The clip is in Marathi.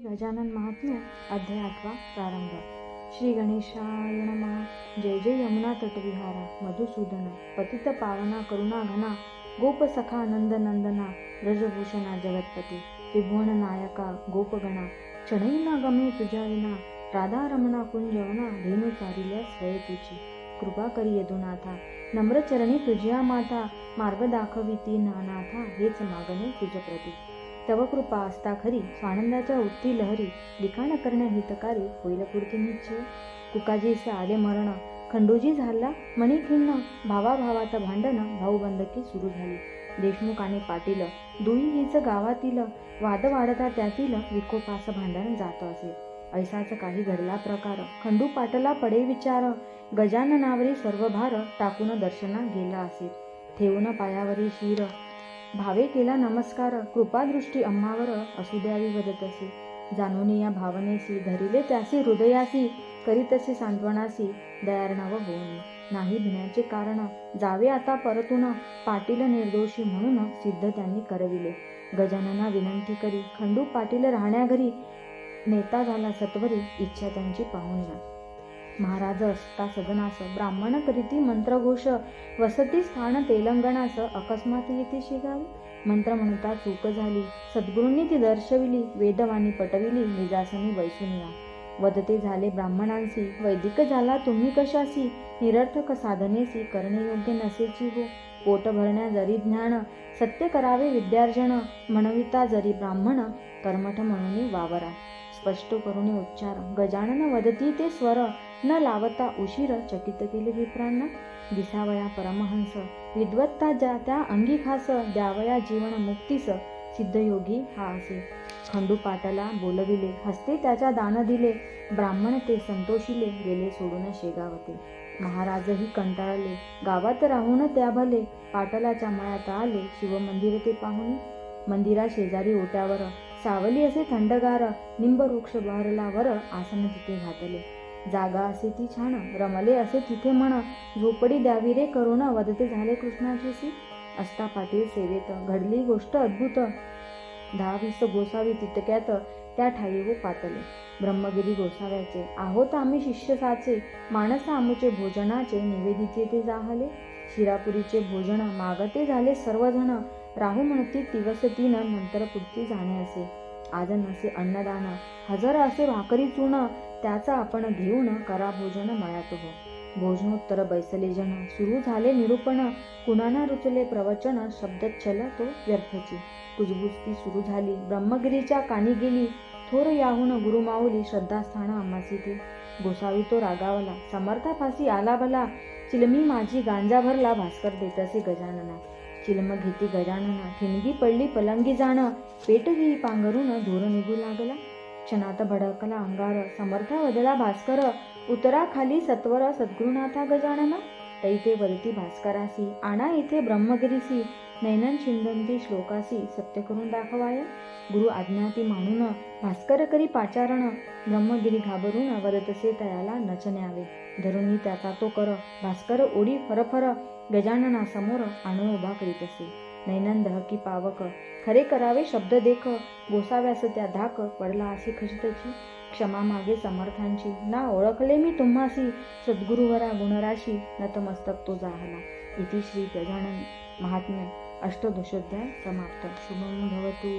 गजानन महात्म्य अध्याय 8 प्रारंभ. श्री गणेशाय नमः. जय जय यमुना तटविहारा मधुसूदना पतित पावना करुणा घना गोप सखा नंद नंदना ब्रजभूषणा जगतपती त्रिभुवन नायका गोपगणा क्षणै न गमे तुझ्या विना राधा रमणा कुंजवना धेनु चारिल्या स्वये तुझी कृपा करी यदुनाथा नम्र चरणी तुझ्या माता मार्ग दाखवी ती नानाथा हेच मागणे तुझ प्रती तव कृपा असता खरी स्वानंदाच्या उत्ती लहरी लिखाण करण्या हितकारी होईल पूर्ती निश्चय कुकाजीसे आले मरण खंडूजी झाला मणी खिन्न भावाभावात भांडण भाऊबंदकी सुरू झाली देशमुख आणि पाटील दुई हीच गावातील वाद वाढता त्यातील विकोपास भांडण जात असे ऐसाच काही घडला प्रकार खंडू पाटला पडे विचार गजाननावरी सर्व भार टाकून दर्शना गेला असे ठेवून पायावरी शिर भावे केला नमस्कार कृपादृष्टी अम्मावर असू द्यावी वदत असे जाणून या भावनेसी धरिले त्यासी हृदयासी करीतसे सांत्वनासी दयार्णव होऊन नाही भिण्याचे कारण जावे आता परतून पाटील निर्दोषी म्हणून सिद्ध त्यांनी करविले गजानना विनंती करी खंडू पाटील राहण्या घरी नेता झाला सत्वरी इच्छा त्यांची पाहून या महाराज असता सदनास ब्राह्मण करीती मंत्रघोष वसती स्थान तेलंगणास अकस्मात येथे शिगावी मंत्र म्हणता चूक झाली सद्गुरूंनी ती दर्शविली वेदवाणी पटविली निजासनी बैसून या वदते झाले ब्राह्मणांसी वैदिक झाला तुम्ही कशासी निरर्थक साधनेसी करणे योग्य नसेची हो पोट भरण्या जरी ज्ञान सत्य करावे विद्यार्जन म्हणविता जरी ब्राह्मण कर्मठ म्हणून वावरा स्पष्ट करून उच्चार गजानन वदती ते स्वर न लावता उशीर चकित केले विप्रांना दिसावया परमहंस विद्वत्ता ज्या त्या अंगी खास द्यावया जीवन मुक्तीस सिद्धयोगी हा असे खंडू पाटला बोलविले हस्ते त्याच्या दान दिले ब्राह्मण ते संतोषिले गेले सोडून शेगावते महाराजही कंटाळले गावात राहून त्या भले पाटलाच्या मळ्यात आले शिवमंदिर ते पाहुणे मंदिरा शेजारी ओट्यावर सावली असे थंडगार निंबवृक्ष बहरलावर आसन तिथे घातले जागा असे ती छान रमले असे तिथे म्हण झोपडी द्यावी रे करुण वदते झाले कृष्णाचीसी असता पाटील सेवेत घडली गोष्ट अद्भुत 10-20 गोसावी तितक्यात त्या ठाई व पातले ब्रह्मगिरी गोसाव्याचे आहोत आम्ही शिष्य साचे माणस आमुचे भोजनाचे निवेदिते ते जाहले शिरापुरीचे भोजन मागते झाले सर्वजण राहू म्हणती दिवस 3 नंतर पुढती जाणे असे आज नसे अन्नदान हजर असे भाकरी चूण त्याचा आपण घेऊन करा भोजन मळ्यात हो भोजनोत्तर बैसले जन सुरू झाले निरूपण कुणाना रुचले प्रवचन शब्दच्छल तो व्यर्थची कुजबुजती सुरू झाली ब्रह्मगिरीच्या कानी गेली थोर याहून गुरुमाऊली श्रद्धास्थान आम्हासी ते गोसावी तो रागावला समर्थापासी आला भला चिलमी माझी गांजा भरला भास्कर देतसे गजानना चिलम घेती गजानना ठिणगी पडली पलंगी जाण पेट ही पांघरून धूर निघू लागला क्षणात भडकला अंगार समर्था वदला भास्कर उतरा खाली सत्वर सद्गुरुनाथा गजानना तैते वदती भास्करासी आणा इथे ब्रह्मगिरीसी नैनन शिंदंती श्लोकासी सत्य करून दाखवाय गुरु आज्ञाती मानून भास्कर करी पाचारण ब्रह्मगिरी घाबरून वदतसे तयाला नच न्यावे धरुनी त्याचा तो कर भास्कर ओढी फरफर गजानना समोर आणून उभा करीत असे नैनन दहकी पावक खरे करावे शब्द देख गोसाव्यास त्या धाक पडला असे खचितची क्षमा मागे समर्थांची ना ओळखले मी तुम्हासी सद्गुरुवरा गुणराशी नतमस्तक तो जाहला इति श्री गजानन महात्म्य अष्टदशोध्याय समाप्त. शुभम भवतु.